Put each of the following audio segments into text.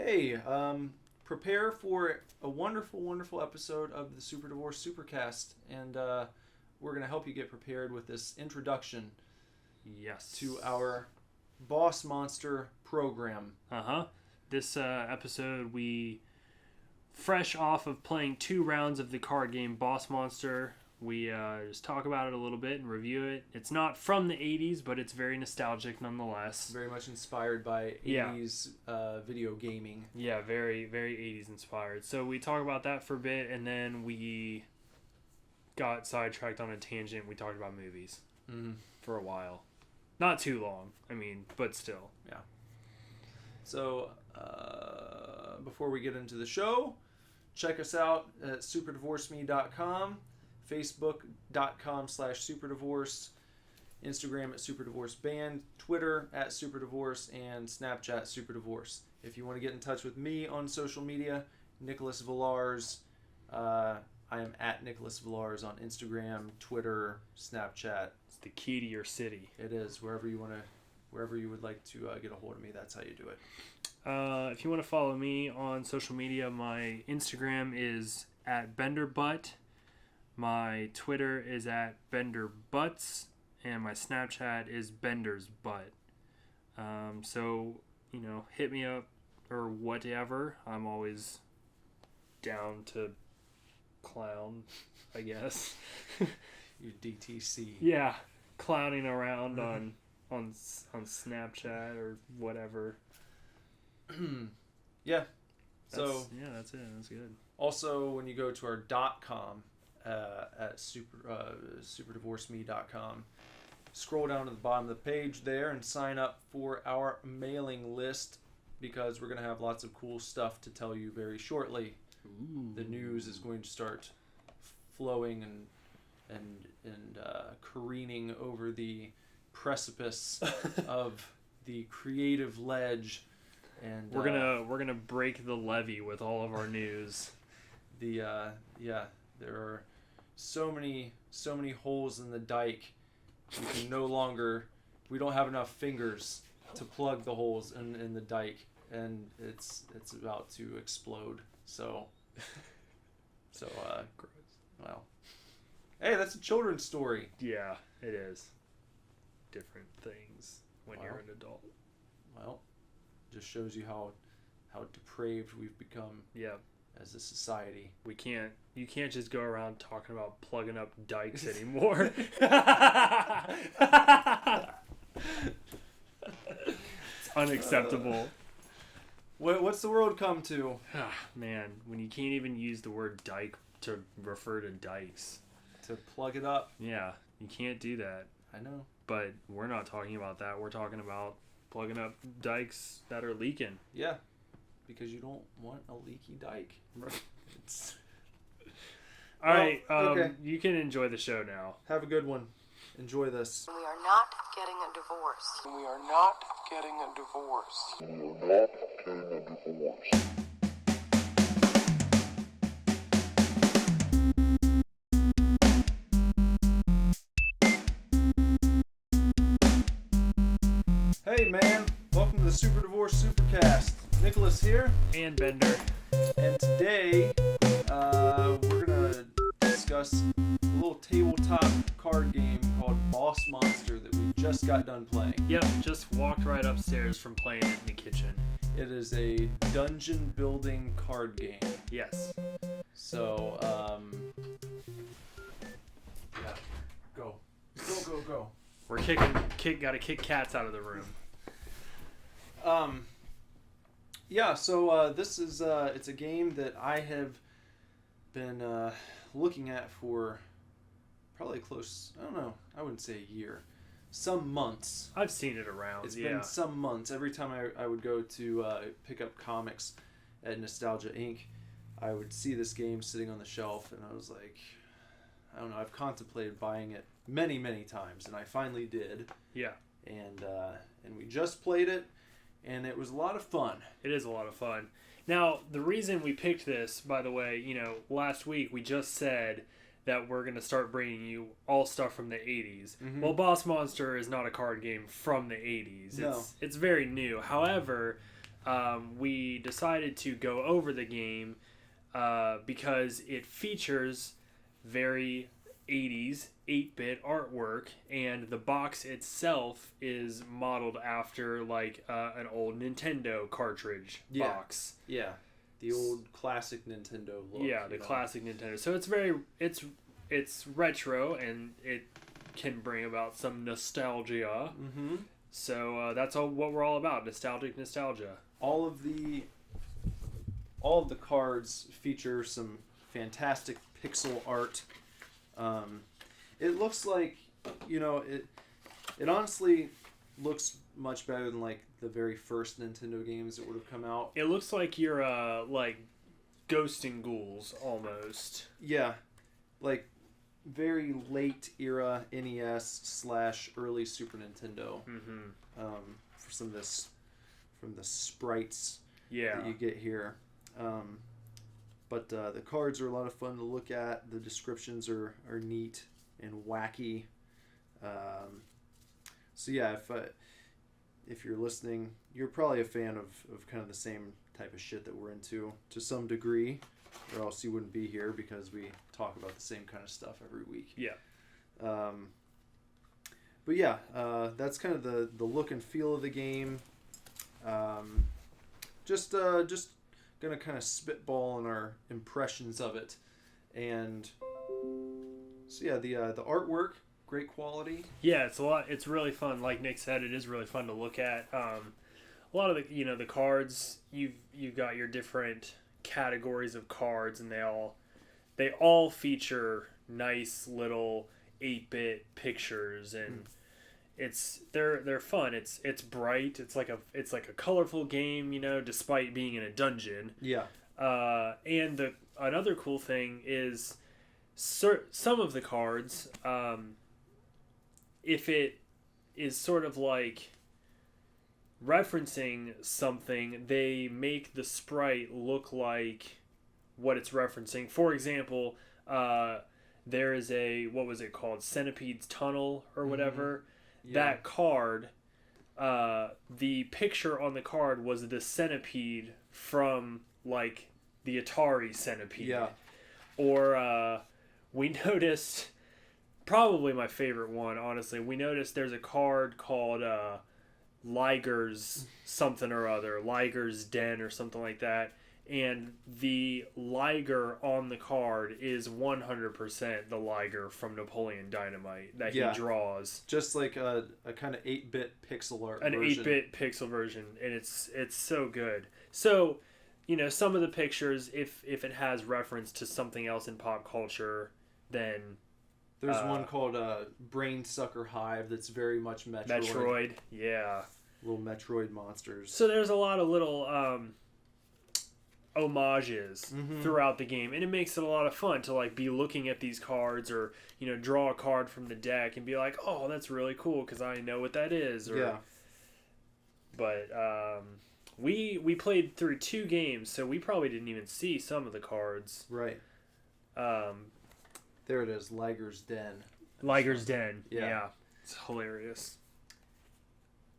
Hey, prepare for a wonderful, wonderful episode of the Super Divorce Supercast, and we're going to help you get prepared with this introduction to our Boss Monster program. This episode, we, fresh off of playing 2 rounds of the card game Boss Monster, we just talk about it a little bit and review it. It's not from the 80s, but it's very nostalgic nonetheless. Very much inspired by 80s video gaming. Yeah, very, very 80s inspired. So we talk about that for a bit, and then we got sidetracked on a tangent. We talked about movies for a while. Not too long, but still. Yeah. So, before we get into the show, check us out at superdivorceme.com, facebook.com/superdivorce, Instagram at superdivorceband, Twitter at superdivorce, and Snapchat superdivorce. If you want to get in touch with me on social media, Nicholas Villars. I am at Nicholas Villars on Instagram, Twitter, Snapchat. It's the key to your city. It is. Wherever you would like to get a hold of me, that's how you do it. If you want to follow me on social media, my Instagram is at BenderButt. My Twitter is at BenderButts. And my Snapchat is BendersButt. So, hit me up or whatever. I'm always down to clown, I guess. You DTC. Yeah, clowning around on Snapchat or whatever. Yeah. That's it. That's good. Also, when you go to our .com at superdivorceme.com, scroll down to the bottom of the page there and sign up for our mailing list, because we're going to have lots of cool stuff to tell you very shortly. Ooh. The news is going to start flowing and careening over the precipice of the creative ledge, and we're gonna break the levee with all of our news. There are so many holes in the dike. We don't have enough fingers to plug the holes in the dike, and it's about to explode. So well, hey, that's a children's story. Yeah, it is. Different things when you're an adult. Well, just shows you how depraved we've become. Yeah. As a society. You can't just go around talking about plugging up dikes anymore. It's unacceptable. What's the world come to? Man, when you can't even use the word dike to refer to dikes. To plug it up. Yeah, you can't do that. I know. But we're not talking about that. We're talking about plugging up dikes that are leaking. Yeah, because you don't want a leaky dike. All right, okay. You can enjoy the show now. Have a good one. Enjoy this. We are not getting a divorce. We are not getting a divorce. We are not getting a divorce. Hey man, welcome to the Super Divorce Supercast. Nicholas here. And Bender. And today, we're going to discuss a little tabletop card game called Boss Monster that we just got done playing. Yep, just walked right upstairs from playing it in the kitchen. It is a dungeon building card game. Yes. So, yeah. Go. We're gotta kick cats out of the room. Yeah, so this is it's a game that I have been looking at for probably close, I don't know, I wouldn't say a year, some months. I've seen it around. It's been some months. Every time I would go to pick up comics at Nostalgia Inc., I would see this game sitting on the shelf, and I was like, I don't know, I've contemplated buying it many, many times, and I finally did. Yeah. And we just played it, and it was a lot of fun. It is a lot of fun. Now, the reason we picked this, by the way, last week we just said that we're going to start bringing you all stuff from the 80s. Mm-hmm. Well, Boss Monster is not a card game from the 80s. No. It's very new. However, we decided to go over the game because it features very 80s 8-bit artwork, and the box itself is modeled after like an old Nintendo cartridge box. Yeah, the old classic Nintendo look. Yeah, the classic Nintendo. So it's retro, and it can bring about some nostalgia. Mm-hmm. So that's what we're all about, nostalgia. All of the cards feature some fantastic pixel art. It looks like, it honestly looks much better than like the very first Nintendo games that would have come out. It looks like you're like Ghost and Ghouls almost. Yeah, like very late era NES / early Super Nintendo. Mm-hmm. For some of this, from the sprites Yeah. that you get here. But the cards are a lot of fun to look at. The descriptions are neat and wacky. So yeah, if you're listening, you're probably a fan of kind of the same type of shit that we're into to some degree, or else you wouldn't be here because we talk about the same kind of stuff every week. Yeah. But yeah, that's kind of the look and feel of the game. Just gonna kind of spitball on our impressions of it, and so yeah, the artwork, great quality. Yeah, it's really fun. Like Nick said, it is really fun to look at. A lot of the the cards, you've got your different categories of cards, and they all feature nice little 8-bit pictures, and they're fun. It's bright. It's like a colorful game, despite being in a dungeon. Yeah. And another cool thing is some of the cards, if it is sort of like referencing something, they make the sprite look like what it's referencing. For example, there is what was it called? Centipede's Tunnel or whatever. Yeah. That card, the picture on the card was the centipede from like the Atari Centipede. Yeah. Or we noticed, probably my favorite one, honestly, we noticed there's a card called Liger's something or other, Liger's Den or something like that. And the Liger on the card is 100% the Liger from Napoleon Dynamite that he draws. Just like a kind of 8-bit pixel art version. 8-bit pixel version, and it's so good. So, some of the pictures, if it has reference to something else in pop culture, then... There's one called Brain Sucker Hive that's very much Metroid. Metroid, yeah. Little Metroid monsters. So there's a lot of little... homages throughout the game, and it makes it a lot of fun to like be looking at these cards, or draw a card from the deck and be like, oh, that's really cool because I know what that is. But we played through 2 games, so we probably didn't even see some of the cards. Right. There it is, Liger's Den. Liger's Den. Yeah. It's hilarious.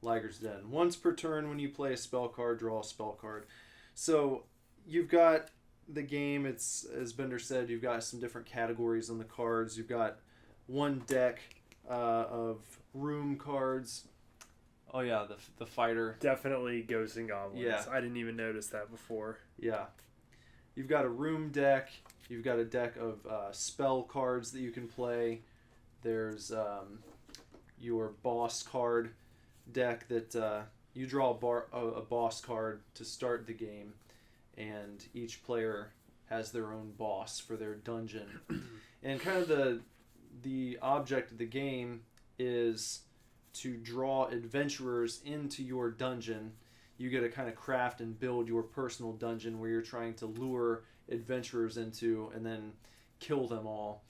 Liger's Den. Once per turn, when you play a spell card, draw a spell card. So you've got the game, it's, as Bender said, you've got some different categories on the cards. You've got one deck of room cards. Oh yeah, the fighter. Definitely Ghosts and Goblins. Yeah. I didn't even notice that before. Yeah. You've got a room deck. You've got a deck of spell cards that you can play. There's your boss card deck that you draw a boss card to start the game, and each player has their own boss for their dungeon. And kind of the object of the game is to draw adventurers into your dungeon. You get to kind of craft and build your personal dungeon where you're trying to lure adventurers into and then kill them all.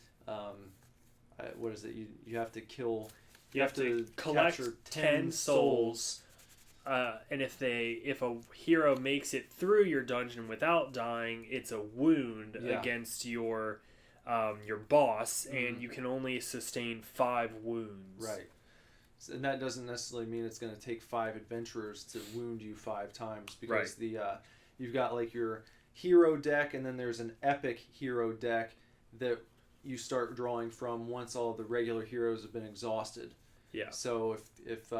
What is it? You have to kill... You have to collect 10 souls. And if a hero makes it through your dungeon without dying, it's a wound against your boss, and you can only sustain 5 wounds. Right. And that doesn't necessarily mean it's going to take 5 adventurers to wound you 5 times, because you've got like your hero deck, and then there's an epic hero deck that you start drawing from once all the regular heroes have been exhausted. Yeah. So if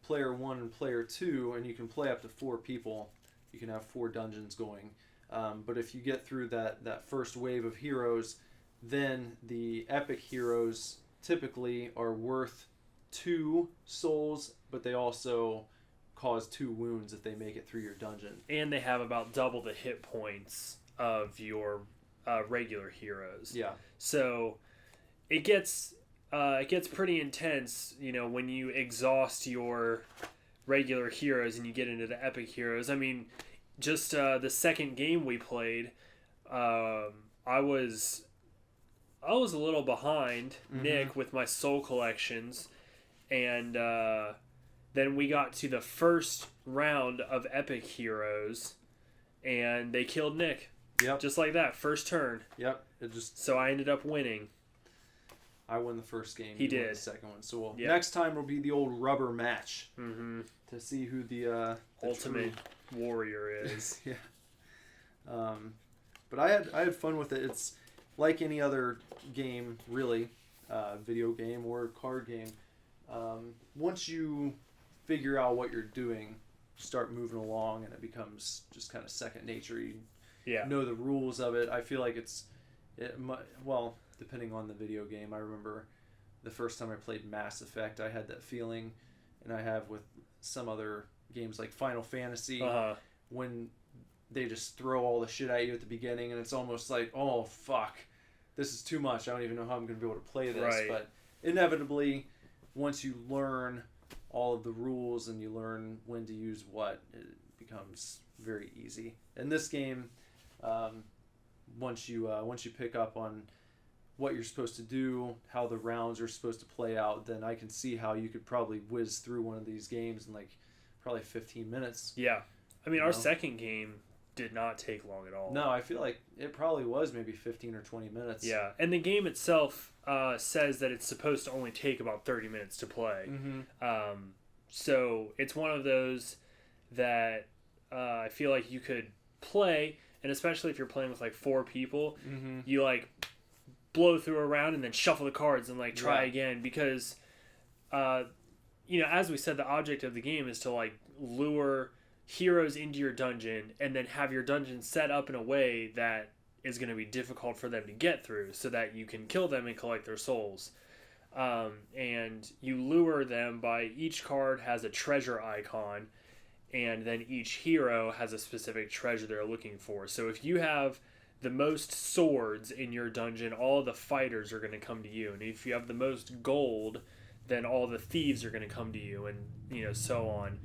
player 1 and player 2, and you can play up to 4 people, you can have 4 dungeons going. But if you get through that first wave of heroes, then the epic heroes typically are worth 2 souls, but they also cause 2 wounds if they make it through your dungeon. And they have about double the hit points of your regular heroes. Yeah. So it gets pretty intense, when you exhaust your regular heroes and you get into the epic heroes. I mean, just the second game we played, I was a little behind Nick with my soul collections, and then we got to the first round of epic heroes, and they killed Nick. Yep. Just like that, first turn. Yep. So I ended up winning. I won the first game. He you won did. the second one. So next time will be the old rubber match to see who the ultimate warrior is. Yeah. But I had fun with it. It's like any other game, really, video game or card game. Once you figure out what you're doing, you start moving along, and it becomes just kind of second nature. You know the rules of it. I feel like well, depending on the video game. I remember the first time I played Mass Effect, I had that feeling, and I have with some other games like Final Fantasy, when they just throw all the shit at you at the beginning, and it's almost like, oh fuck, this is too much. I don't even know how I'm going to be able to play this. Right. But inevitably, once you learn all of the rules and you learn when to use what, it becomes very easy. In this game, once you pick up on what you're supposed to do, how the rounds are supposed to play out, then I can see how you could probably whiz through one of these games in like probably 15 minutes. Yeah. I mean, our second game did not take long at all. No, I feel like it probably was maybe 15 or 20 minutes. Yeah, and the game itself says that it's supposed to only take about 30 minutes to play. So it's one of those that I feel like you could play, and especially if you're playing with like 4 people, you like blow through a round and then shuffle the cards and like try again, because as we said, the object of the game is to like lure heroes into your dungeon and then have your dungeon set up in a way that is going to be difficult for them to get through, so that you can kill them and collect their souls. And you lure them by, each card has a treasure icon, and then each hero has a specific treasure they're looking for. So if you have the most swords in your dungeon, all the fighters are going to come to you. And if you have the most gold, then all the thieves are going to come to you, and so on.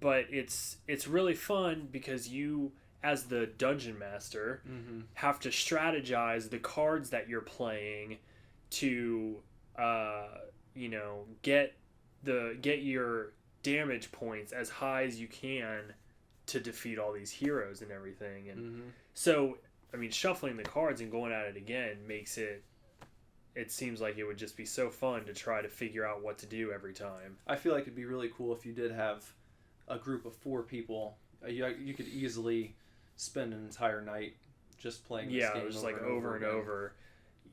But it's really fun because you, as the dungeon master, have to strategize the cards that you're playing to get your damage points as high as you can to defeat all these heroes and everything. And so, I mean, shuffling the cards and going at it again makes it seems like it would just be so fun to try to figure out what to do every time. I feel like it'd be really cool if you did have a group of 4 people. You could easily spend an entire night just playing this game just like over and over.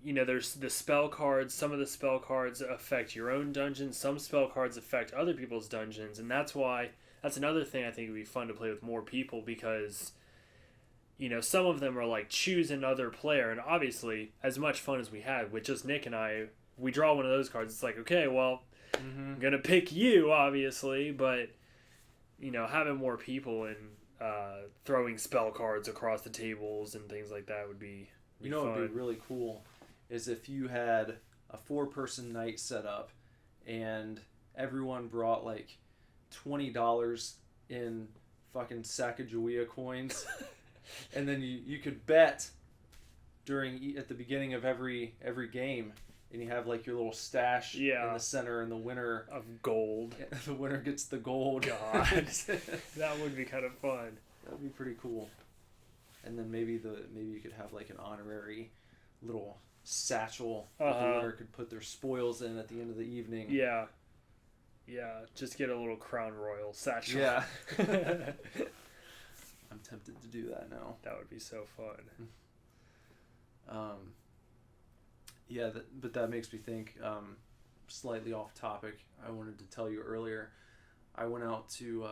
There's the spell cards. Some of the spell cards affect your own dungeon. Some spell cards affect other people's dungeons. And that's another thing I think would be fun to play with more people, because some of them are like choose another player. And obviously, as much fun as we had with just Nick and I, we draw one of those cards. It's like, okay, well, I'm going to pick you, obviously. But, having more people and throwing spell cards across the tables and things like that would be fun. What would be really cool is if you had a 4-person night set up and everyone brought like $20 in fucking Sacagawea coins, and then you could bet at the beginning of every game, and you have like your little stash in the center, and the winner of gold. The winner gets the gold. God, that would be kind of fun. That would be pretty cool. And then maybe you could have like an honorary little satchel that the winner could put their spoils in at the end of the evening. Yeah. Yeah, just get a little Crown Royal satchel. Yeah. I'm tempted to do that now. That would be so fun. Yeah, but that makes me think, slightly off topic, I wanted to tell you earlier, I went out to,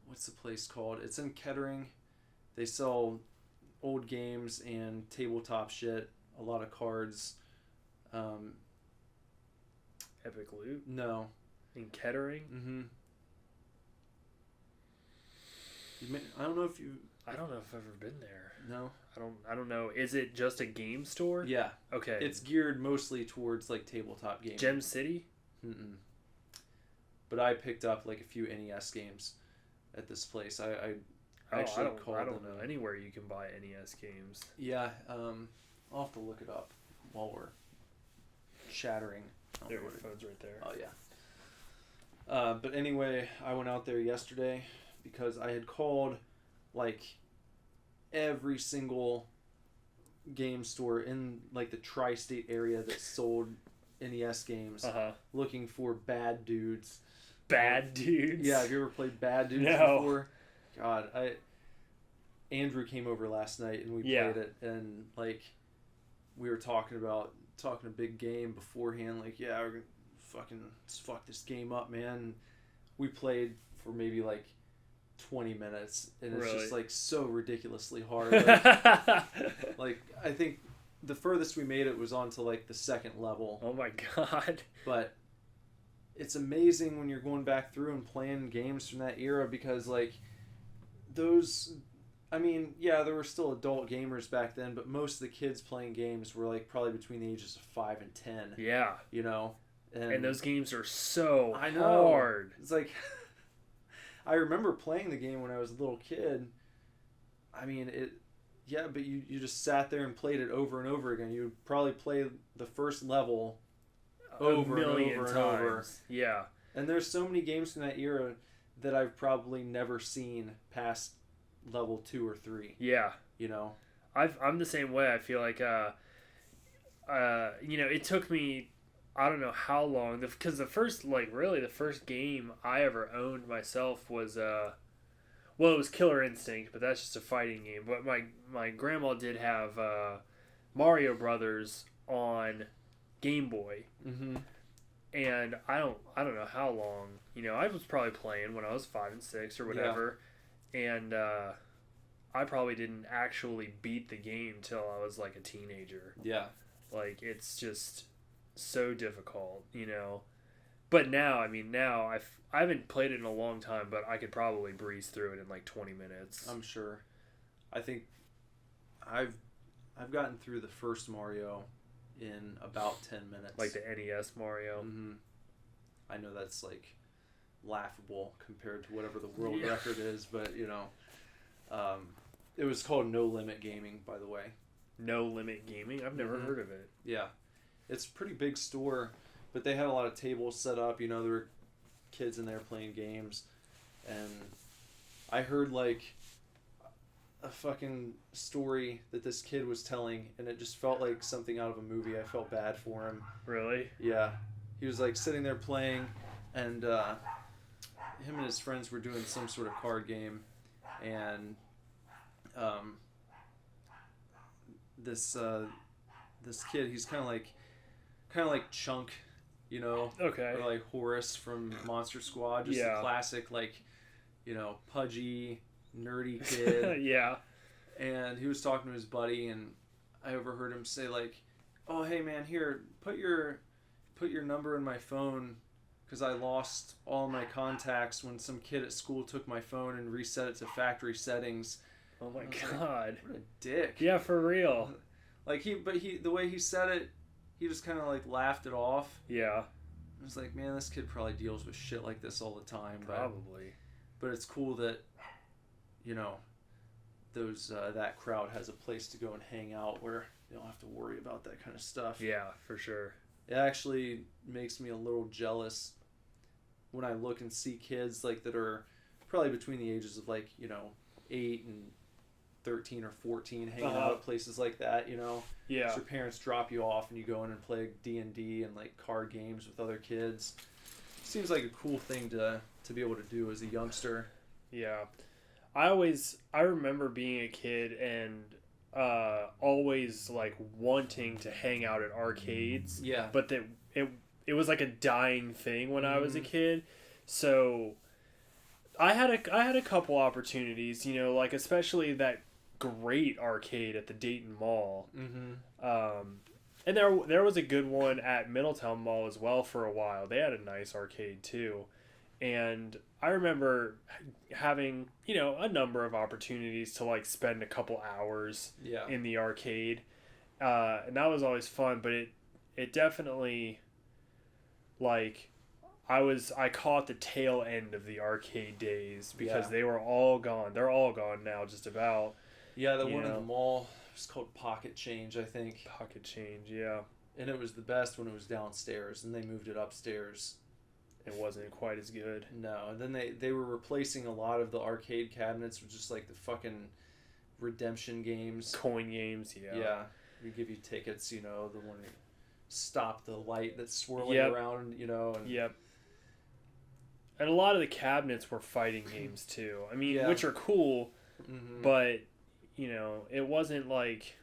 what's the place called? It's in Kettering. They sell old games and tabletop shit, a lot of cards. Epic Loot? No. In Kettering? Mm-hmm. I don't know if you... I don't know if I've ever been there. No? I don't know. Is it just a game store? Yeah. Okay. It's geared mostly towards, like, tabletop games. Gem City? Mm-mm. But I picked up, like, a few NES games at this place. I actually called them. I don't know anywhere you can buy NES games. Yeah. I'll have to look it up while we're chattering. There, your phone's right there. Oh, yeah. But anyway, I went out there yesterday because I had called, like, every single game store in, like, the tri-state area that sold NES games, looking for Bad Dudes. Bad Dudes? Yeah, have you ever played Bad Dudes before? God, Andrew came over last night and we played it, and, like, we were talking a big game beforehand, like, yeah, we're gonna fuck this game up, man. And we played for maybe, like, 20 minutes, and it's just, like, so ridiculously hard. Like, I think the furthest we made it was onto, like, the second level. Oh my god. But it's amazing when you're going back through and playing games from that era, because, like, those... I mean, yeah, there were still adult gamers back then, but most of the kids playing games were, like, probably between the ages of 5 and 10. Yeah. You know? And those games are so hard. It's like... I remember playing the game when I was a little kid. I mean, yeah, but you just sat there and played it over and over again. You would probably play the first level over and over and over. Yeah. And there's so many games from that era that I've probably never seen past level 2 or 3. Yeah. You know? I'm the same way. I feel like, it took me... I don't know how long, because the first game I ever owned myself was, it was Killer Instinct, but that's just a fighting game. But my grandma did have Mario Brothers on Game Boy, and I don't know how long. I was probably playing when I was 5 and 6 or whatever, and I probably didn't actually beat the game till I was like a teenager. Yeah, like it's just so difficult, but now I haven't played it in a long time, but I could probably breeze through it in like 20 minutes. I'm sure. I think I've gotten through the first Mario in about 10 minutes, like the NES Mario. I know that's like laughable compared to whatever the world record is, but it was called No Limit Gaming, by the way. No Limit Gaming? I've never heard of it. Yeah. It's a pretty big store, but they had a lot of tables set up. There were kids in there playing games. And I heard, like, a fucking story that this kid was telling, and it just felt like something out of a movie. I felt bad for him. Really? Yeah. He was, like, sitting there playing, and him and his friends were doing some sort of card game. And this kid, he's kind of like Chunk, okay, or like Horace from Monster Squad, just a classic, like, pudgy, nerdy kid. Yeah. And he was talking to his buddy, and I overheard him say, like, "Oh, hey man, here, put your number in my phone, because I lost all my contacts when some kid at school took my phone and reset it to factory settings." Oh my god. Like, what a dick. Yeah, for real. Like, the way he said it, he just kind of, like, laughed it off. Yeah. I was like, man, this kid probably deals with shit like this all the time. Probably. But it's cool that, those that crowd has a place to go and hang out where they don't have to worry about that kind of stuff. Yeah, for sure. It actually makes me a little jealous when I look and see kids, like, that are probably between the ages of, like, 8 and 13 or 14 hanging Uh-huh. out at places like that, you know. Yeah. So your parents drop you off and you go in and play D&D and like card games with other kids. Seems like a cool thing to be able to do as a youngster. Yeah. I remember being a kid and always like wanting to hang out at arcades. Yeah. But that it was like a dying thing when I was a kid. So I had a couple opportunities, you know, like especially that great arcade at the Dayton Mall. Mm-hmm. And there was a good one at Middletown Mall as well for a while. They had a nice arcade too. And I remember having, you know, a number of opportunities to like spend a couple hours Yeah. in the arcade. And that was always fun, but it definitely like I caught the tail end of the arcade days because Yeah. they were all gone. They're all gone now just about. Yeah, the You one in know. the mall was called Pocket Change, I think. Pocket change, yeah. And it was the best when it was downstairs, and they moved it upstairs. It wasn't quite as good. No, and then they were replacing a lot of the arcade cabinets with just like the fucking redemption games. Coin games, yeah. Yeah. We give you tickets, you know, the one that stop the light that's swirling Yep. around, you know. And Yep. And a lot of the cabinets were fighting games too. I mean, Yeah. which are cool, Mhm. but you know, it wasn't like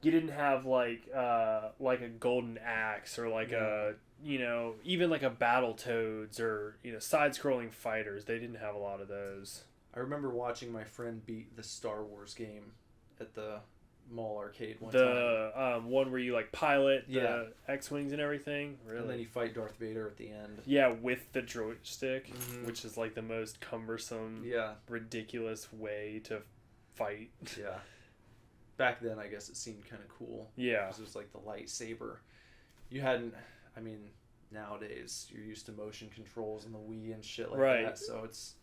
you didn't have like a golden axe or like a, you know, even like a Battletoads or, you know, side-scrolling fighters. They didn't have a lot of those. I remember watching my friend beat the Star Wars game at the mall arcade one time. The one where you like pilot the Yeah. X-wings and everything. Really? And then you fight Darth Vader at the end. Yeah, with the joystick, Mhm. which is like the most cumbersome, Yeah. ridiculous way to fight. Yeah. Back then, I guess it seemed kind of cool. Yeah. Because it was like the lightsaber. You hadn't, I mean, nowadays you're used to motion controls and the Wii and shit like Right. that, so it's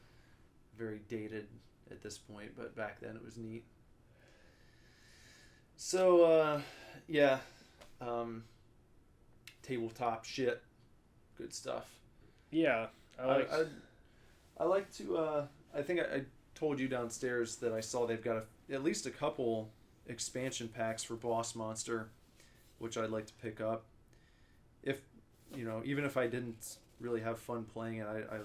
very dated at this point, but back then it was neat. So, yeah. Tabletop shit. Good stuff. Yeah, I like to, I think I told you downstairs that I saw they've got at least a couple expansion packs for Boss Monster, which I'd like to pick up. If, you know, even if I didn't really have fun playing it, I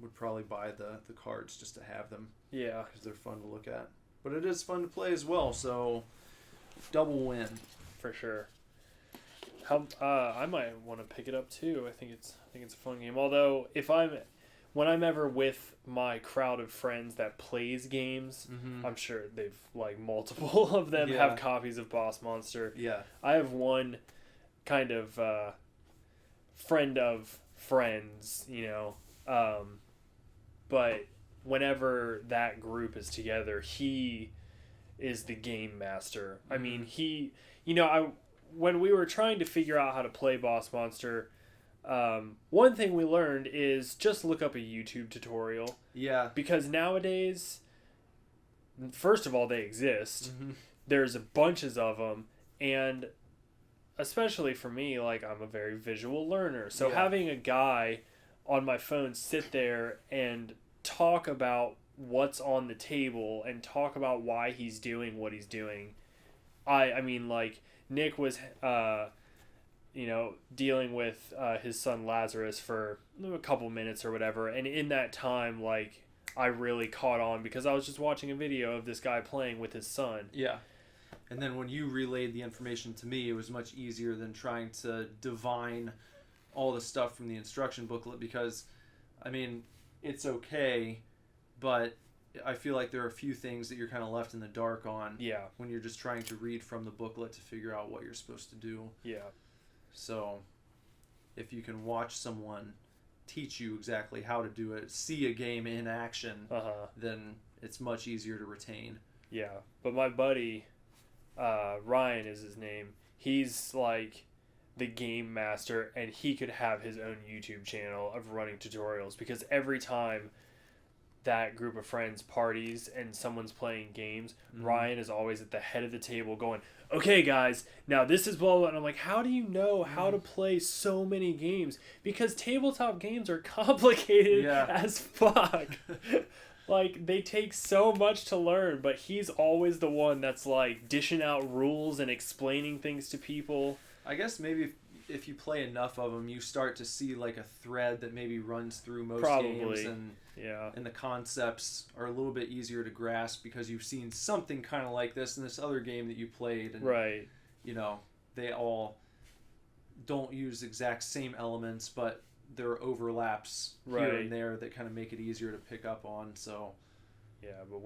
would probably buy the cards just to have them yeah, because they're fun to look at. But it is fun to play as well, so double win. for sure. How I might want to pick it up too. I think it's a fun game. Although when I'm ever with my crowd of friends that plays games, Mm-hmm. I'm sure they've like multiple of them Yeah. have copies of Boss Monster. Yeah. I have one kind of friend of friends, you know, but whenever that group is together, he is the game master. I mean, he, you know, when we were trying to figure out how to play Boss Monster, one thing we learned is just look up a YouTube tutorial, Yeah. because nowadays, first of all, they exist. Mm-hmm. There's bunches of them, and especially for me, like, I'm a very visual learner, so Yeah. having a guy on my phone sit there and talk about what's on the table and talk about why he's doing what he's doing, I mean, like, Nick was you know, dealing with his son Lazarus for a couple minutes or whatever, and in that time, like, I really caught on because I was just watching a video of this guy playing with his son. Yeah. And then when you relayed the information to me, it was much easier than trying to divine all the stuff from the instruction booklet because, I mean, it's okay, but I feel like there are a few things that you're kind of left in the dark on Yeah, when you're just trying to read from the booklet to figure out what you're supposed to do. yeah. So if you can watch someone teach you exactly how to do it, see a game in action, then it's much easier to retain. Yeah, but my buddy, Ryan is his name, he's like the game master, and he could have his own YouTube channel of running tutorials because every time that group of friends parties and someone's playing games, Ryan is always at the head of the table going, okay guys, now this is blah blah, and I'm like, how do you know how to play so many games? Because tabletop games are complicated Yeah. as fuck. Like, they take so much to learn, but he's always the one that's, like, dishing out rules and explaining things to people. I guess maybe if you play enough of them, you start to see, like, a thread that maybe runs through most games. And the concepts are a little bit easier to grasp because you've seen something kind of like this in this other game that you played. And, right. You know, they all don't use exact same elements, but there are overlaps here and there that kind of make it easier to pick up on. So yeah, but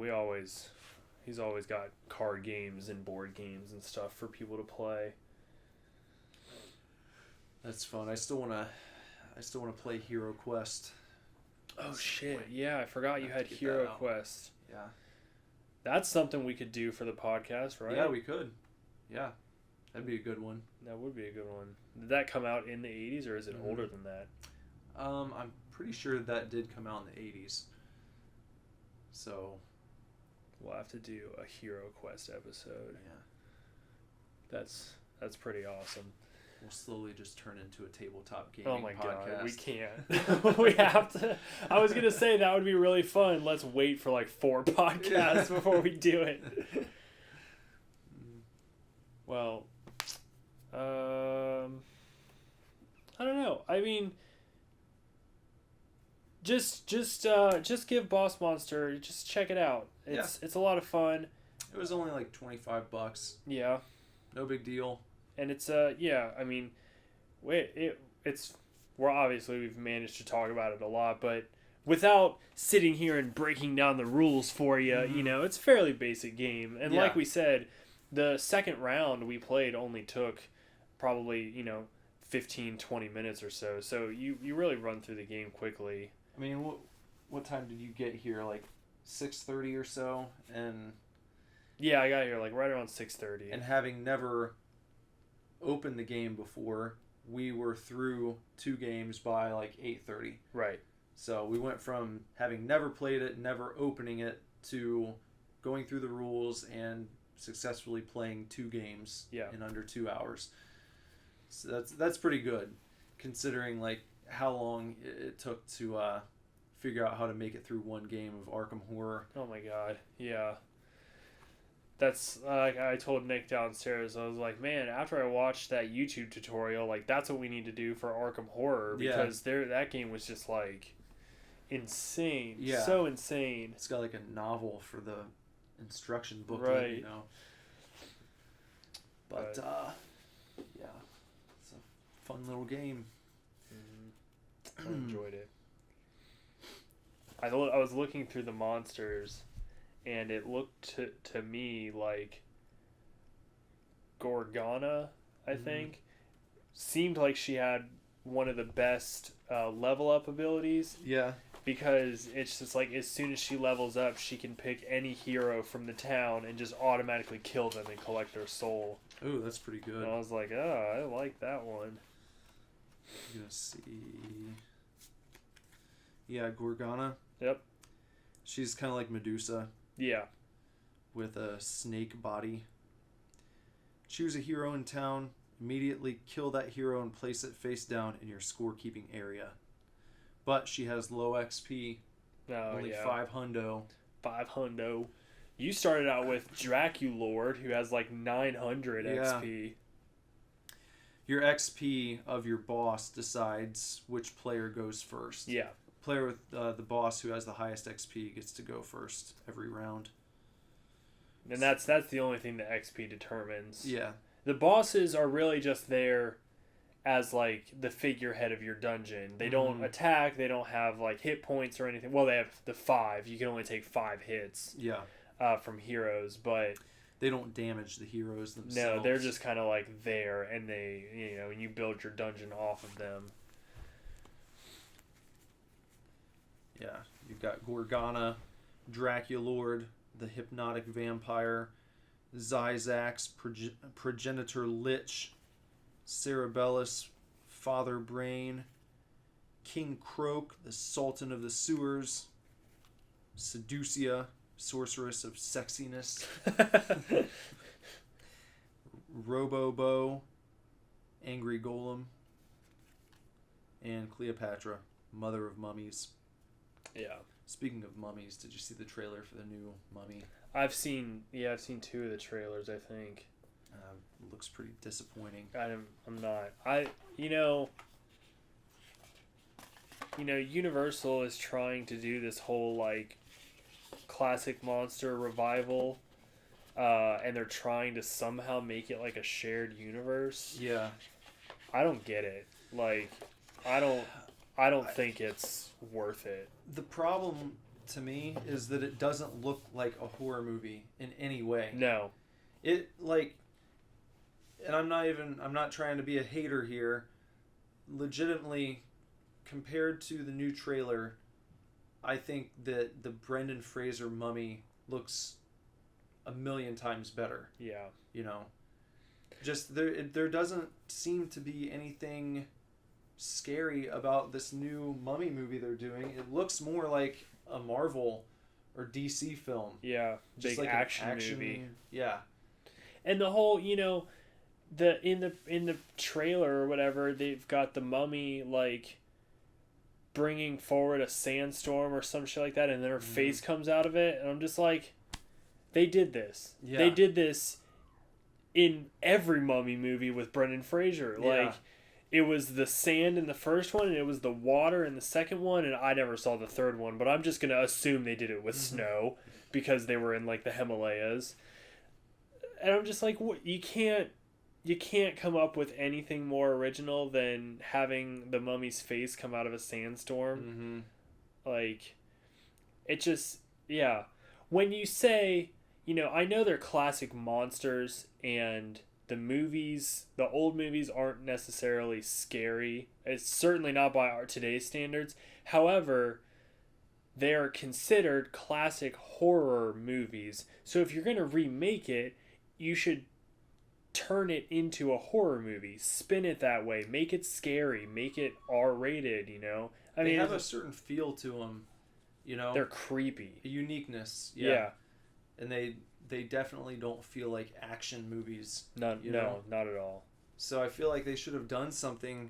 he's always got card games and board games and stuff for people to play. That's fun. I still want to play Hero Quest. Oh shit. Yeah, I forgot you had Hero Quest. Yeah. That's something we could do for the podcast, right? Yeah, we could. Yeah. That'd be a good one. That would be a good one. Did that come out in the 80s or is it older than that? I'm pretty sure that did come out in the 80s. So we'll have to do a Hero Quest episode. Yeah. That's pretty awesome. We'll slowly just turn into a tabletop gaming podcast. Oh my god, we can't. We have to. I was going to say that would be really fun. Let's wait for like 4 podcasts before we do it. Well, I don't know. I mean, just give Boss Monster, just check it out. It's a lot of fun. It was only like $25. Yeah. No big deal. And it's yeah, I mean, we've managed to talk about it a lot, but without sitting here and breaking down the rules for you, you know, it's a fairly basic game. And like we said, the second round we played only took probably, 15, 20 minutes or so. So you really run through the game quickly. I mean, what time did you get here? Like 6:30 or so? And yeah, I got here like right around 6:30. And having never opened the game before, we were through 2 games by like 8:30. Right. So we went from having never played it, never opening it, to going through the rules and successfully playing 2 games in under 2 hours. So that's pretty good, considering like how long it took to figure out how to make it through one game of Arkham Horror. Oh my god, yeah. That's like I told Nick downstairs. I was like, man, after I watched that YouTube tutorial, like that's what we need to do for Arkham Horror, because that game was just like insane, so insane. It's got like a novel for the instruction booklet, right? But yeah, it's a fun little game. I enjoyed it. I was looking through the monsters, and it looked to me like Gorgana, I think, seemed like she had one of the best level up abilities. Yeah. Because it's just like as soon as she levels up, she can pick any hero from the town and just automatically kill them and collect their soul. Ooh, that's pretty good. And I was like, oh, I like that one. I'm gonna see. Yeah, Gorgana. Yep. She's kind of like Medusa. Yeah. With a snake body. Choose a hero in town. Immediately kill that hero and place it face down in your scorekeeping area. But she has low XP. Only 5 hundo. 5 hundo. You started out with Draculord, who has like 900 XP. Your XP of your boss decides which player goes first. Yeah. Player with the boss who has the highest XP gets to go first every round. And that's the only thing that XP determines. Yeah. The bosses are really just there as like the figurehead of your dungeon. They don't attack, they don't have like hit points or anything. Well, they have the 5. You can only take 5 hits. Yeah. From heroes, but they don't damage the heroes themselves. No, they're just kind of like there, and they, and you build your dungeon off of them. Yeah, you've got Gorgana, Draculord, the Hypnotic Vampire, Zyzax, Progenitor Lich, Cerebellus, Father Brain, King Croak, the Sultan of the Sewers, Seducia, Sorceress of Sexiness, Robobo, Angry Golem, and Cleopatra, Mother of Mummies. Yeah. Speaking of mummies, did you see the trailer for the new Mummy? I've seen 2 of the trailers, I think. Looks pretty disappointing. I'm not. Universal is trying to do this whole like classic monster revival, and they're trying to somehow make it like a shared universe. Yeah. I don't get it. Like, I don't think it's worth it. The problem to me is that it doesn't look like a horror movie in any way. No. It like, and I'm not trying to be a hater here. Legitimately, compared to the new trailer, I think that the Brendan Fraser Mummy looks a million times better. Yeah. You know, just there doesn't seem to be anything scary about this new Mummy movie they're doing. It looks more like a Marvel or DC film. Yeah, just big like action movie. Yeah. And the whole, in the trailer or whatever, they've got the Mummy like bringing forward a sandstorm or some shit like that, and then her face comes out of it, and I'm just like, they did this. Yeah. They did this in every Mummy movie with Brendan Fraser. Yeah. Like, it was the sand in the first one, and it was the water in the second one, and I never saw the third one, but I'm just going to assume they did it with snow because they were in, like, the Himalayas. And I'm just like, what? You can't come up with anything more original than having the Mummy's face come out of a sandstorm. Like, it just, yeah. When you say, I know they're classic monsters, and the old movies aren't necessarily scary. It's certainly not by today's standards. However, they are considered classic horror movies. So if you're going to remake it, you should turn it into a horror movie. Spin it that way. Make it scary. Make it R-rated, They have a certain feel to them, They're creepy. A uniqueness. Yeah. And they definitely don't feel like action movies. No, not at all. So I feel like they should have done something.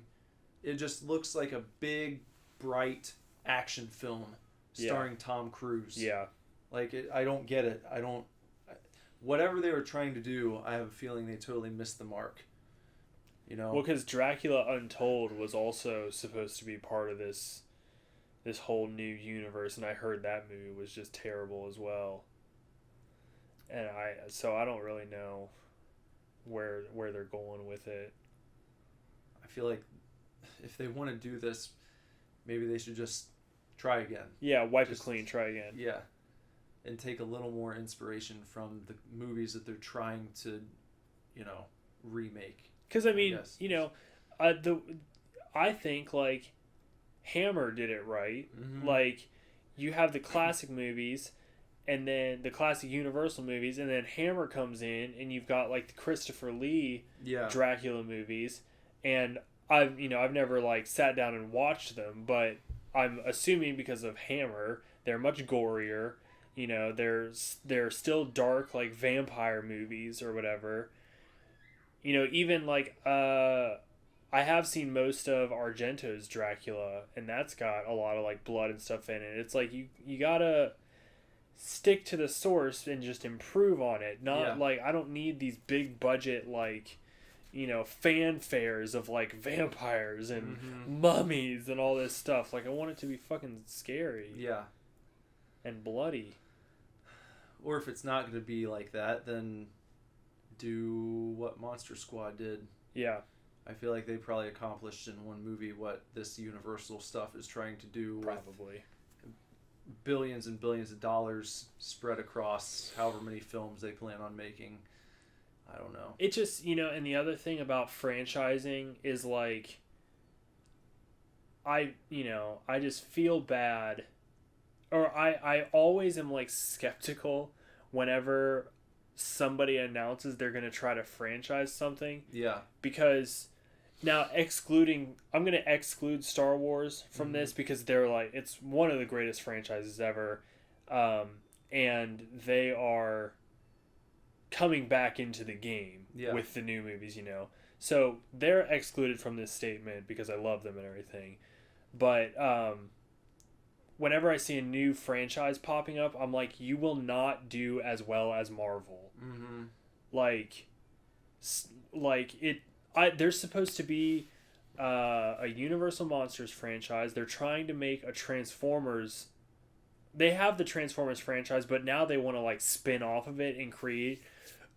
It just looks like a big, bright action film starring Tom Cruise. Yeah. Like, I don't get it. Whatever they were trying to do, I have a feeling they totally missed the mark. Well, because Dracula Untold was also supposed to be part of this whole new universe, and I heard that movie was just terrible as well. And I don't really know where they're going with it. I feel like if they want to do this, maybe they should just try again. Yeah, wipe it clean, try again. Yeah. And take a little more inspiration from the movies that they're trying to, remake. Because, I think, like, Hammer did it right. Like, you have the classic movies, and then the classic Universal movies, and then Hammer comes in, and you've got, like, the Christopher Lee Dracula movies, and I've never, like, sat down and watched them, but I'm assuming because of Hammer, they're much gorier. They're still dark, like, vampire movies or whatever. Even, like, I have seen most of Argento's Dracula, and that's got a lot of, like, blood and stuff in it. It's like, you gotta stick to the source and just improve on it. Not, like, I don't need these big budget, like, fanfares of, like, vampires and mummies and all this stuff. Like, I want it to be fucking scary. Yeah. And bloody. Or if it's not going to be like that, then do what Monster Squad did. Yeah. I feel like they probably accomplished in one movie what this Universal stuff is trying to do. Probably. With billions and billions of dollars spread across however many films they plan on making. I don't know. It just, and the other thing about franchising is, like, I just feel bad. Or I always am, like, skeptical whenever somebody announces they're going to try to franchise something. Yeah. Because now I'm going to exclude Star Wars from this because they're, like, it's one of the greatest franchises ever. And they are coming back into the game with the new movies, So they're excluded from this statement because I love them and everything. But, whenever I see a new franchise popping up, I'm like, you will not do as well as Marvel. Mm-hmm. Like there's supposed to be a Universal Monsters franchise. They're trying to make a Transformers. They have the Transformers franchise, but now they want to like spin off of it and create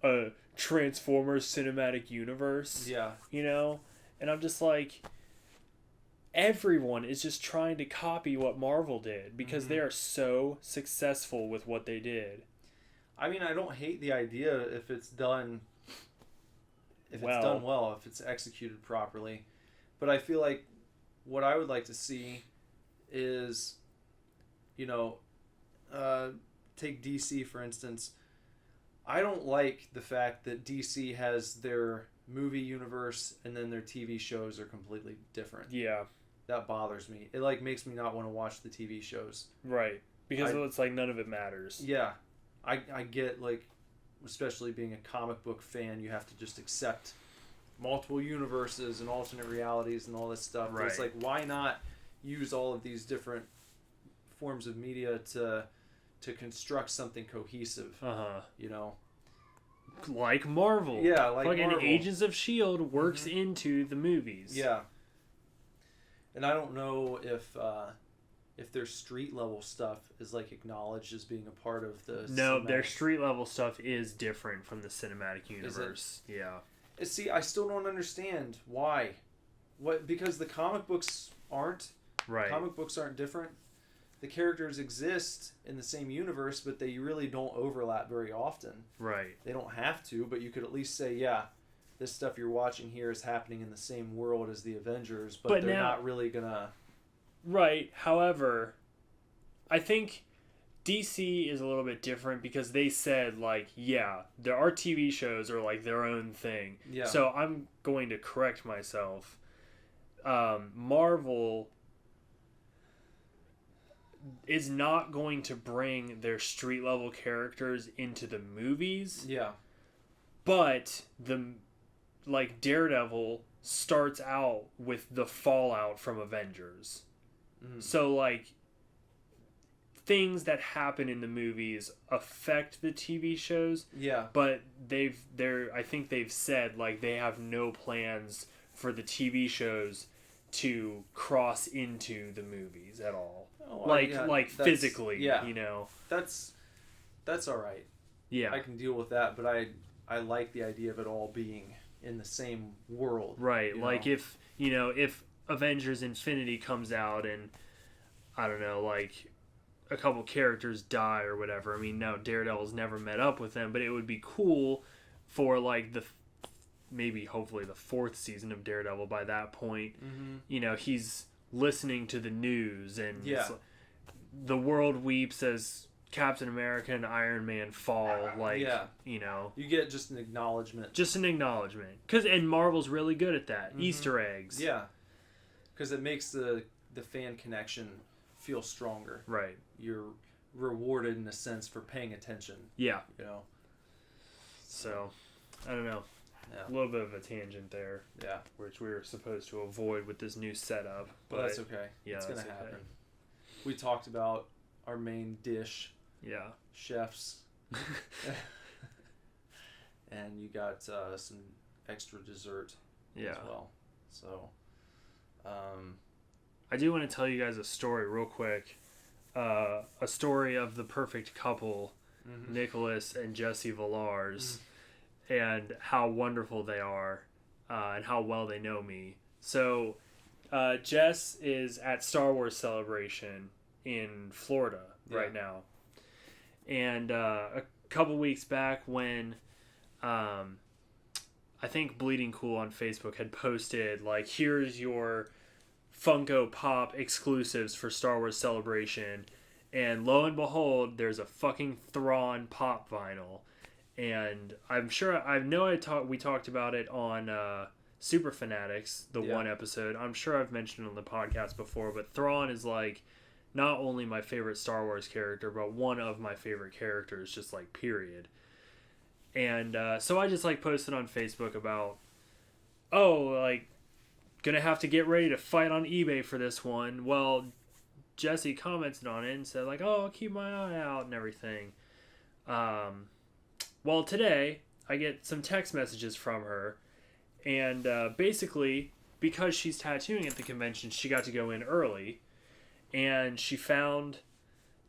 a Transformers cinematic universe. Yeah. You know? And I'm just like, everyone is just trying to copy what Marvel did because they are so successful with what they did. I mean, I don't hate the idea if it's done well, if it's executed properly. But I feel like what I would like to see is, take DC for instance. I don't like the fact that DC has their movie universe and then their TV shows are completely different. Yeah. That bothers me. It like makes me not want to watch the TV shows. Right. Because it's like none of it matters. Yeah. I get like, especially being a comic book fan, you have to just accept multiple universes and alternate realities and all this stuff. Right. But it's like, why not use all of these different forms of media to construct something cohesive? Like Marvel. Yeah, like fucking Marvel. Agents of S.H.I.E.L.D. works into the movies. Yeah. And I don't know if their street level stuff is like acknowledged as being a part of the their street level stuff is different from the cinematic universe. Yeah. See, I still don't understand why. Because the comic books aren't. Right. Comic books aren't different. The characters exist in the same universe, but they really don't overlap very often. Right. They don't have to, but you could at least say, yeah, this stuff you're watching here is happening in the same world as the Avengers, but they're not really gonna... Right. However, I think DC is a little bit different because they said, like, yeah, our TV shows are like their own thing. Yeah. So I'm going to correct myself. Marvel is not going to bring their street level characters into the movies. Yeah. But Daredevil starts out with the fallout from Avengers. Mm-hmm. So like things that happen in the movies affect the TV shows. Yeah. But I think they've said like they have no plans for the TV shows to cross into the movies at all. Physically, yeah. That's all right. Yeah. I can deal with that, but I like the idea of it all being in the same world. Right. If Avengers Infinity comes out and I don't know, like a couple characters die or whatever. I mean, no, Daredevil's never met up with them, but it would be cool for like hopefully the 4th season of Daredevil by that point. Mm-hmm. He's listening to the news and the world weeps as Captain America and Iron Man fall. You get just an acknowledgement. And Marvel's really good at that. Mm-hmm. Easter eggs. Yeah. Because it makes the fan connection feel stronger. Right. You're rewarded in a sense for paying attention. Yeah. So, I don't know. Yeah. A little bit of a tangent there. Yeah. Which we were supposed to avoid with this new setup. But that's okay. Yeah, it's going to happen. Okay. We talked about our main dish. Yeah. Chefs. And you got some extra dessert as well. So, I do want to tell you guys a story real quick. A story of the perfect couple, mm-hmm. Nicholas and Jesse Villars, and how wonderful they are, and how well they know me. So, Jess is at Star Wars Celebration in Florida right now. And a couple weeks back when I think Bleeding Cool on Facebook had posted, like, here's your Funko Pop exclusives for Star Wars Celebration. And lo and behold, there's a fucking Thrawn Pop vinyl. And I'm sure, we talked about it on Super Fanatics, one episode. I'm sure I've mentioned it on the podcast before, but Thrawn is, like, not only my favorite Star Wars character, but one of my favorite characters, just like period. And so I just like posted on Facebook about, gonna have to get ready to fight on eBay for this one. Well, Jesse commented on it and said like, "Oh, I'll keep my eye out and everything." Well, today I get some text messages from her, and basically because she's tattooing at the convention, she got to go in early, and she found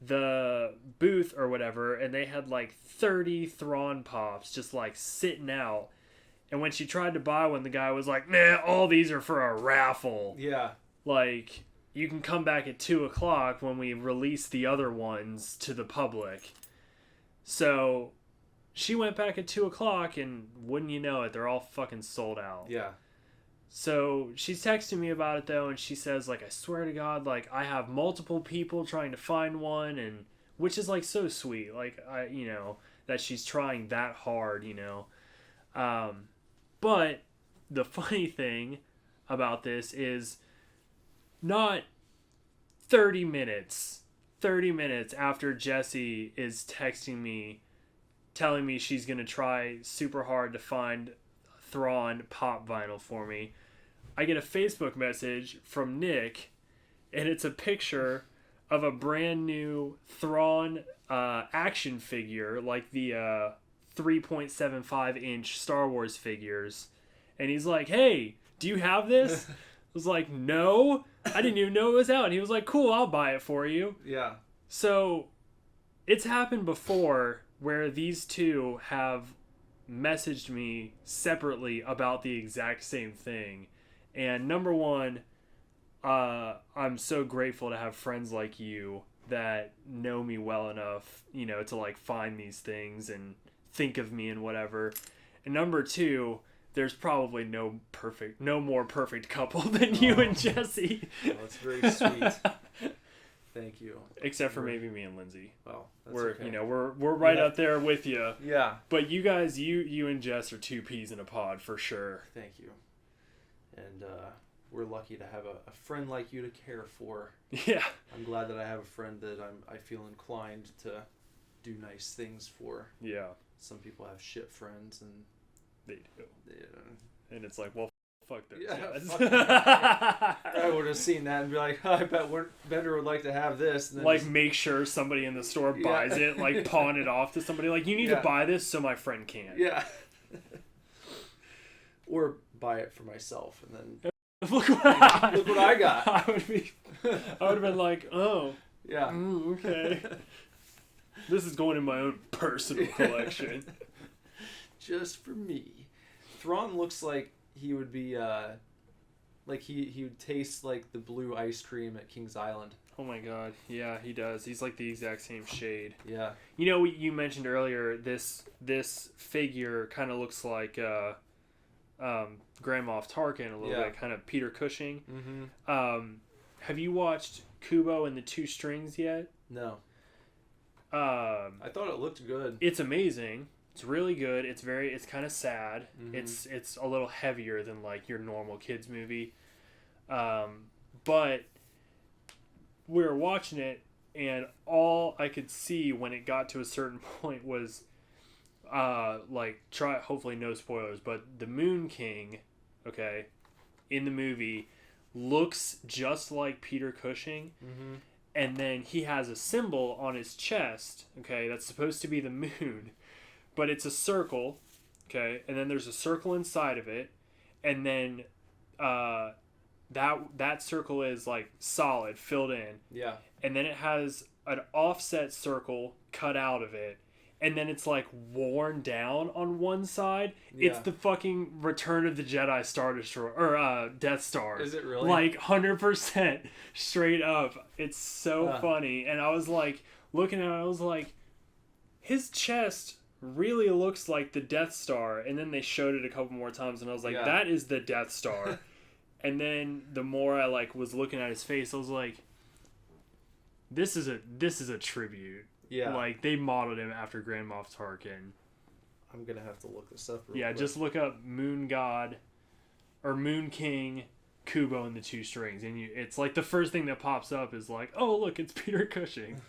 the booth or whatever, and they had like 30 Thrawn pops just like sitting out. And when she tried to buy one, the guy was like, "Nah, all these are for a raffle. Yeah. Like, you can come back at 2 o'clock when we release the other ones to the public." So she went back at 2 o'clock, and wouldn't you know it, they're all fucking sold out. Yeah. So she's texting me about it though, and she says like, "I swear to God, like I have multiple people trying to find one," and which is like so sweet, like that she's trying that hard, But the funny thing about this is not 30 minutes after Jessie is texting me, telling me she's going to try super hard to find Thrawn pop vinyl for me, I get a Facebook message from Nick, and it's a picture of a brand new Thrawn action figure, like the 3.75 inch Star Wars figures, and he's like, "Hey, do you have this?" I was like, "No, I didn't even know it was out." And he was like, "Cool, I'll buy it for you." Yeah. So it's happened before where these two have messaged me separately about the exact same thing. And number one, I'm so grateful to have friends like you that know me well enough, to like find these things and think of me and whatever. And number two, there's probably no more perfect couple than you and Jesse. Well, that's very sweet. Thank you. Except for maybe me and Lindsay. Well, that's we're okay. we're right up there with you. Yeah. But you guys, you and Jess are two peas in a pod for sure. Thank you. And we're lucky to have a friend like you to care for. Yeah. I'm glad that I have a friend that I feel inclined to do nice things for. Yeah. Some people have shit friends, and they do. Yeah. And it's like, well, fuck those Yeah, guys. I would have seen that and be like, I bet Bender would like to have this. And then like, make sure somebody in the store buys it, like, pawn it off to somebody. Like, you need to buy this so my friend can. Yeah. Or buy it for myself, and then look what I got. I would have been like, oh. Yeah. Okay. This is going in my own personal collection. Just for me. Thrawn looks like he would be, like he would taste like the blue ice cream at King's Island. Oh my god. Yeah, he does. He's like the exact same shade. Yeah. You mentioned earlier, this figure kind of looks like Grand Moff Tarkin a little bit, kind of Peter Cushing. Mm-hmm. Have you watched Kubo and the Two Strings yet? No. I thought it looked good. It's amazing. It's really good. It's kind of sad. Mm-hmm. It's a little heavier than like your normal kids movie. But we were watching it, and all I could see when it got to a certain point was hopefully no spoilers, but the Moon King, okay, in the movie looks just like Peter Cushing. Mm-hmm. And then he has a symbol on his chest, okay, that's supposed to be the moon, but it's a circle, okay, and then there's a circle inside of it, and then that circle is like solid, filled in. Yeah. And then it has an offset circle cut out of it, and then it's like worn down on one side. Yeah. It's the fucking Return of the Jedi Star Destroyer, or Death Star. Is it really? Like 100% straight up. It's so funny. And I was like, looking at it, I was like, his chest really looks like the Death Star. And then they showed it a couple more times, and I was like, that is the Death Star. And then the more I like was looking at his face, I was like, this is a tribute. Yeah. Like, they modeled him after Grand Moff Tarkin. I'm going to have to look this up real Yeah, quick. just look up Moon God or Moon King Kubo and the Two Strings, and it's like the first thing that pops up is like, oh, look, it's Peter Cushing.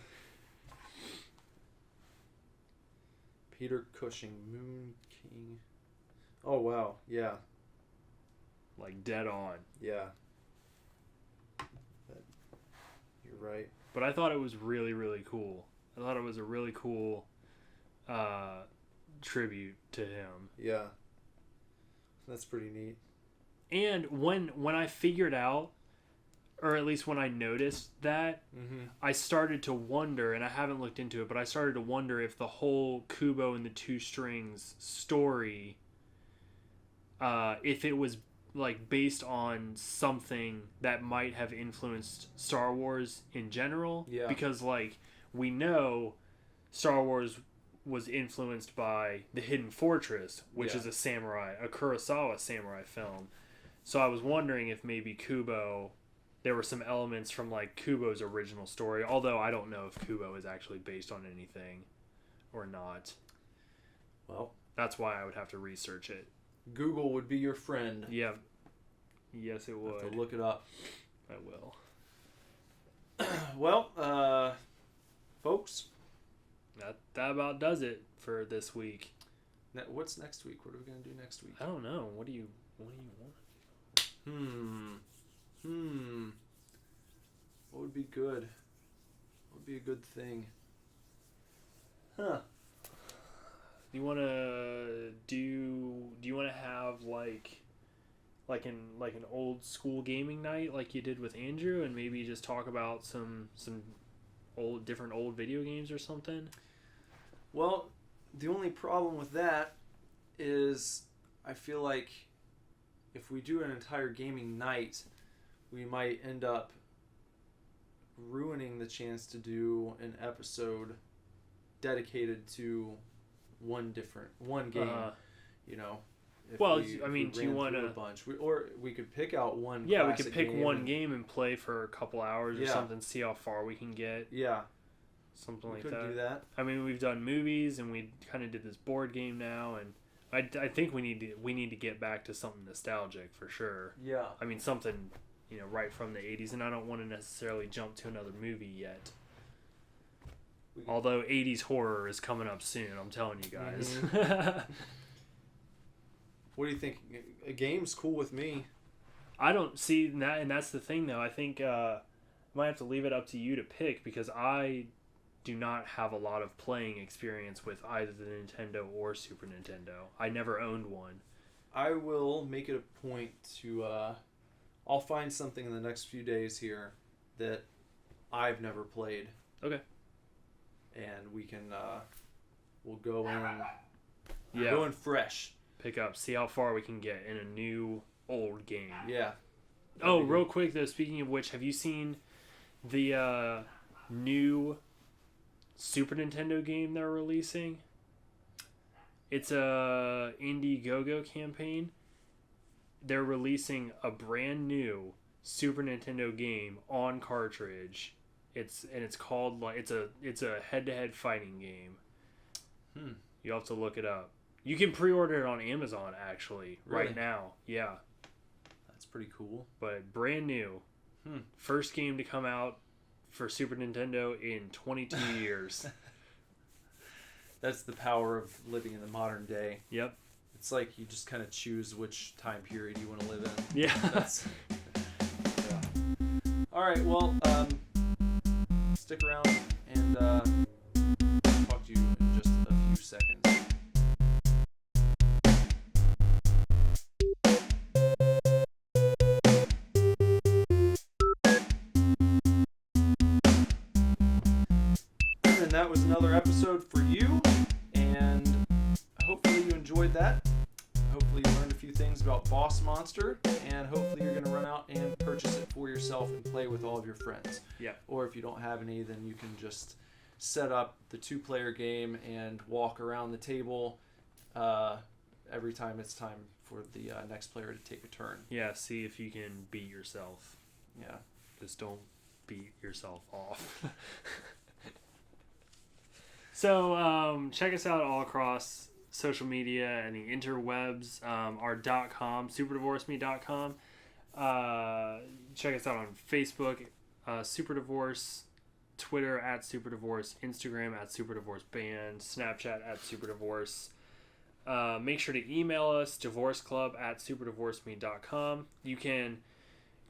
Peter Cushing, Moon King. Oh, wow. Yeah. Like, dead on. Yeah. You're Right. But I thought it was really, really cool. I thought it was a really cool tribute to him. Yeah. That's pretty neat. And when I figured out, or at least when I noticed that, I started to wonder, and I haven't looked into it, but I started to wonder if the whole Kubo and the Two Strings story, if it was like based on something that might have influenced Star Wars in general. Yeah. Because like we know Star Wars was influenced by The Hidden Fortress, which is a Kurosawa samurai film. So I was wondering if maybe Kubo, there were some elements from like Kubo's original story, although I don't know if Kubo is actually based on anything or not. Well, that's why I would have to research it. Google would be your friend. Yeah. Yes, it would. Have to look it up. I will. Well, folks, that about does it for this week. What's next week? What are we gonna do next week? I don't know. What do you want? What would be good? What would be a good thing? Huh. Do you want to have like an old school gaming night like you did with Andrew, and maybe just talk about some different old video games or something? Well, the only problem with that is I feel like if we do an entire gaming night, we might end up ruining the chance to do an episode dedicated to one game. You know. Well, I mean, do you want to? Or we could pick out one. Yeah, we could pick one game and play for a couple hours or something. See how far we can get. Yeah. Something like that. We could do that. I mean, we've done movies, and we kind of did this board game now, and I think we need to get back to something nostalgic for sure. Yeah. I mean, something right from the 80s, and I don't want to necessarily jump to another movie yet. Although 80s horror is coming up soon, I'm telling you guys. What do you think? A game's cool with me. I don't see that, and that's the thing, though. I think I might have to leave it up to you to pick, because I do not have a lot of playing experience with either the Nintendo or Super Nintendo. I never owned one. I will make it a point to... I'll find something in the next few days here that I've never played. Okay. And we can... we'll go in... Yeah. Go in fresh. Pick up, see how far we can get in a new old game. Yeah. Oh, real quick though, speaking of which, have you seen the new Super Nintendo game they're releasing? It's a Indiegogo campaign. They're releasing a brand new Super Nintendo game on cartridge. It's called it's a head-to-head fighting game. You'll have to look it up. You can pre-order it on Amazon, actually, right now. Yeah. That's pretty cool. But brand new. First game to come out for Super Nintendo in 22 years. That's the power of living in the modern day. Yep. It's like you just kind of choose which time period you want to live in. Yeah. Yeah. All right, well, stick around and talk to you in just a few seconds. And that was another episode for you, and hopefully you enjoyed that. Hopefully you learned a few things about Boss Monster, and hopefully you're going to run out and purchase it for yourself and play with all of your friends. Yeah. Or if you don't have any, then you can just set up the 2-player game and walk around the table every time it's time for the next player to take a turn. Yeah, see if you can beat yourself. Yeah. Just don't beat yourself off. So check us out all across social media and the interwebs. Our .com, superdivorceme.com. Check us out on Facebook, Superdivorce, Twitter @Superdivorce, Instagram @SuperDivorceBand, Snapchat @Superdivorce. Make sure to email us, divorceclub@superdivorceme.com. You can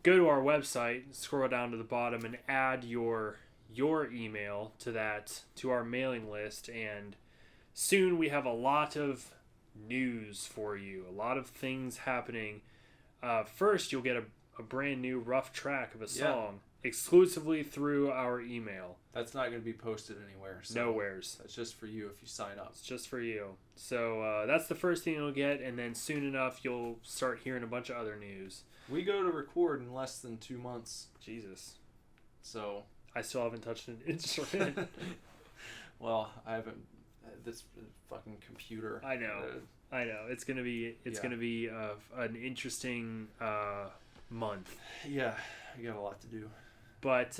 go to our website, scroll down to the bottom, and add your email to our mailing list. And soon we have a lot of news for you, a lot of things happening. First, you'll get a brand new rough track of a song exclusively through our email. That's not going to be posted anywhere. So Nowheres. That's just for you if you sign up. It's just for you. So that's the first thing you'll get, and then soon enough you'll start hearing a bunch of other news. We go to record in less than 2 months. Jesus. So I still haven't touched an instrument. well, I haven't. This fucking computer. I know. It's gonna be an interesting month. Yeah, you got a lot to do. But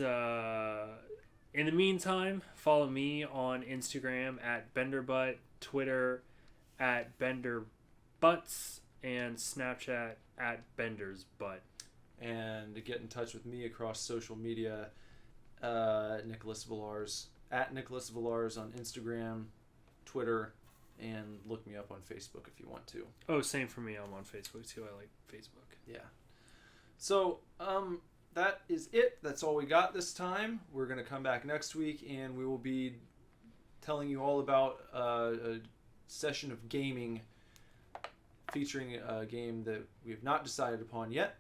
in the meantime, follow me on Instagram at BenderButt, Twitter at BenderButts, and Snapchat at BendersButt. And to get in touch with me across social media, Nicholas Villars, at Nicholas Villars on Instagram, Twitter, and look me up on Facebook if you want to. Oh, same for me. I'm on Facebook too. I like Facebook. Yeah. So, that is it. That's all we got this time. We're going to come back next week, and we will be telling you all about a session of gaming featuring a game that we have not decided upon yet,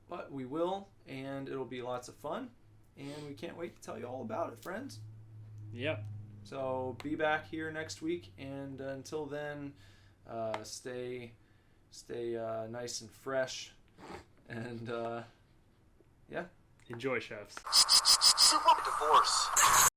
but we will, and it'll be lots of fun, and we can't wait to tell you all about it, friends. Yeah. So be back here next week, and until then, stay nice and fresh, and yeah. Enjoy, chefs. Super divorce.